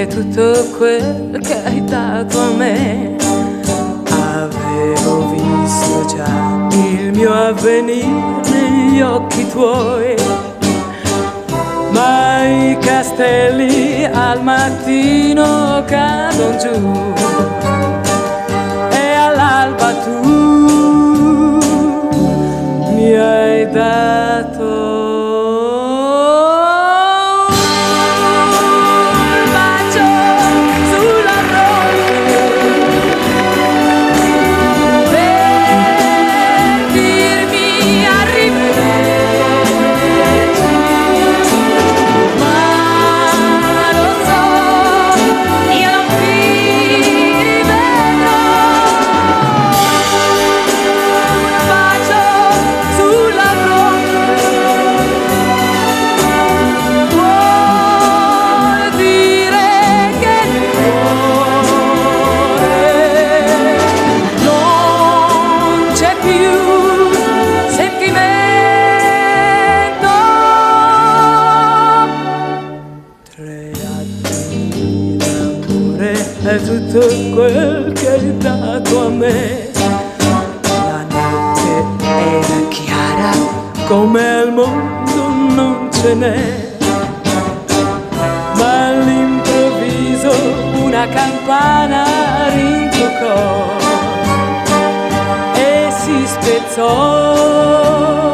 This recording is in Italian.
è tutto quel che hai dato a me. Avevo visto già il mio avvenire negli occhi tuoi, ma i castelli al mattino cadono giù e all'alba tu mi hai dato un bacio sulla fronte per dirmi arrivederci, ma lo so, io non ti rivedrò. Un bacio sulla fronte vuol dire che il cuore non c'è più sentimento. 3 anni d'amore è tutto quel che hai dato a me. La notte era chiara come al mondo non ce n'è, ma all'improvviso una campana rintoccò e si spezzò